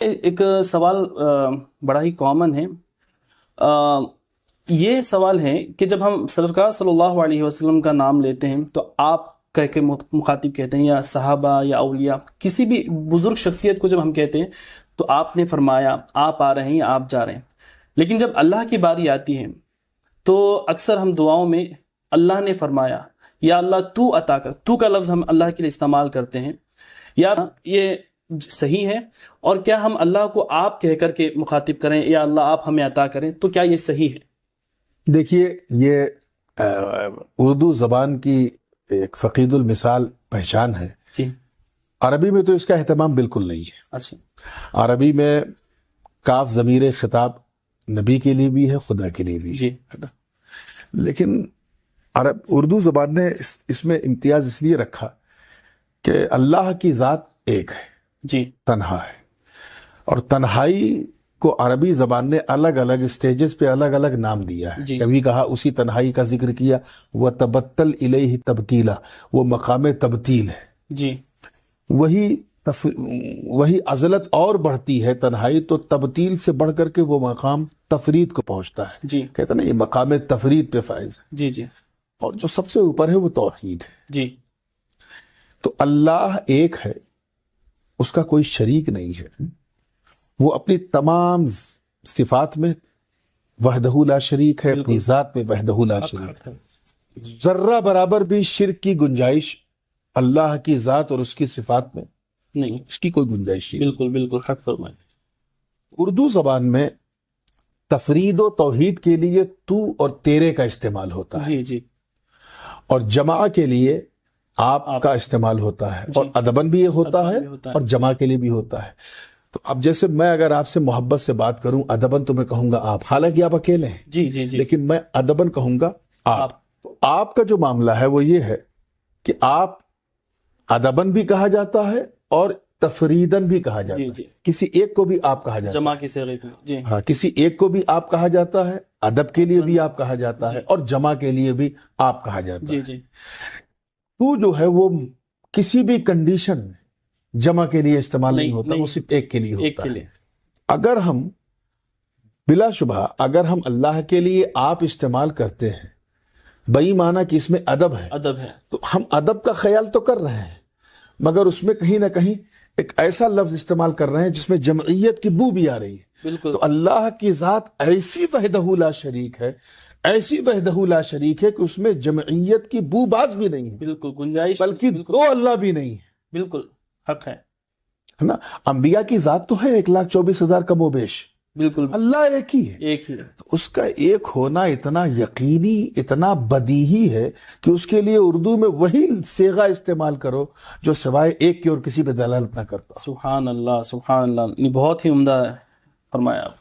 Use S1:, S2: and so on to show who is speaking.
S1: ایک سوال بڑا ہی کامن ہے. یہ سوال ہے کہ جب ہم سرکار صلی اللہ علیہ وسلم کا نام لیتے ہیں تو آپ کہہ کے مخاطب کہتے ہیں، یا صحابہ یا اولیاء، کسی بھی بزرگ شخصیت کو جب ہم کہتے ہیں تو آپ نے فرمایا آپ آ رہے ہیں یا آپ جا رہے ہیں. لیکن جب اللہ کی باری آتی ہے تو اکثر ہم دعاؤں میں اللہ نے فرمایا یا اللہ تو عطا کر، تو کا لفظ ہم اللہ کے لیے استعمال کرتے ہیں. یا یہ صحیح ہے؟ اور کیا ہم اللہ کو آپ کہہ کر کے مخاطب کریں یا اللہ آپ ہمیں عطا کریں، تو کیا یہ صحیح ہے؟
S2: دیکھیے، یہ اردو زبان کی ایک فقید المثال پہچان ہے.
S1: جی.
S2: عربی میں تو اس کا اہتمام بالکل نہیں ہے.
S1: اچھا.
S2: عربی میں کاف ضمیر خطاب نبی کے لیے بھی ہے، خدا کے لیے بھی
S1: جی.
S2: ہے نا. لیکن اردو زبان نے اس میں امتیاز اس لیے رکھا کہ اللہ کی ذات ایک ہے،
S1: جی،
S2: تنہا ہے. اور تنہائی کو عربی زبان نے الگ الگ سٹیجز پہ الگ الگ نام دیا ہے.
S1: جی.
S2: کبھی کہا اسی تنہائی کا ذکر کیا، وَتَبَتَّلْ إِلَيْهِ تَبْتِيلًا، وہ مقام تبتیل ہے.
S1: جی.
S2: وہی عزلت اور بڑھتی ہے تنہائی تو تبتیل سے بڑھ کر کے وہ مقام تفرید کو پہنچتا ہے.
S1: جی.
S2: کہتا نا یہ مقام تفرید پہ فائز ہے.
S1: جی. جی.
S2: اور جو سب سے اوپر ہے وہ توحید ہے.
S1: جی.
S2: تو اللہ ایک ہے، اس کا کوئی شریک نہیں ہے. وہ اپنی تمام صفات میں وحدہ لا شریک ہے، اپنی ذات میں وحدہ لا شریک ہے. ذرہ برابر بھی شرک کی گنجائش اللہ کی ذات اور اس کی صفات میں
S1: نہیں،
S2: اس کی کوئی گنجائش نہیں.
S1: بالکل بالکل حق فرمائے.
S2: اردو زبان میں تفرید و توحید کے لیے تو اور تیرے کا استعمال ہوتا ہے.
S1: جی. جی.
S2: اور جمع کے لیے آپ کا استعمال ہوتا ہے. اور ادبن بھی یہ ہوتا ہے اور جمع کے لیے بھی ہوتا ہے. تو اب جیسے میں اگر آپ سے محبت سے بات کروں ادبن تو میں کہوں گا آپ، حالانکہ آپ اکیلے ہیں.
S1: جی. جی. جی.
S2: لیکن میں ادبن کہوں گا آپ. تو آپ کا جو معاملہ ہے وہ یہ ہے کہ آپ ادبن بھی کہا جاتا ہے اور تفریدن بھی کہا جاتا ہے. کسی ایک کو بھی آپ کہا جاتا ہے،
S1: جمع کی صیغے میں. جی.
S2: ہاں، کسی ایک کو بھی آپ کہا جاتا ہے، ادب کے لیے بھی آپ کہا جاتا ہے، اور جمع کے لیے بھی آپ کہا جاتا ہے.
S1: جی. جی.
S2: تو جو ہے وہ کسی بھی کنڈیشن میں جمع کے لیے استعمال نہیں ہوتا، وہ صرف ایک کے لیے ہوتا ہے. اگر ہم بلا شبہ اگر ہم اللہ کے لیے آپ استعمال کرتے ہیں بئی معنی کہ اس میں ادب ہے، تو ہم ادب کا خیال تو کر رہے ہیں، مگر اس میں کہیں نہ کہیں ایک ایسا لفظ استعمال کر رہے ہیں جس میں جمعیت کی بو بھی آ رہی ہے.
S1: بالکل. تو
S2: اللہ کی ذات ایسی وحدہ لا شریک ہے، ایسی وحدہ لا شریک ہے کہ اس میں جمعیت کی بو باز بھی نہیں ہے.
S1: بالکل گنجائش،
S2: بلکہ دو اللہ بھی نہیں ہے.
S1: بالکل حق ہے
S2: نا. انبیاء کی ذات تو ہے 1,24,000 کم و بیش،
S1: بالکل.
S2: اللہ ایک ہی ہے.
S1: ایک ہی ہے.
S2: تو اس کا ایک ہونا اتنا یقینی، اتنا بدیہی ہے کہ اس کے لیے اردو میں وہی صیغہ استعمال کرو جو سوائے ایک کے اور کسی پہ دلالت نہ کرتا.
S1: سبحان اللہ، سبحان اللہ. بہت ہی عمدہ فرمایا آپ.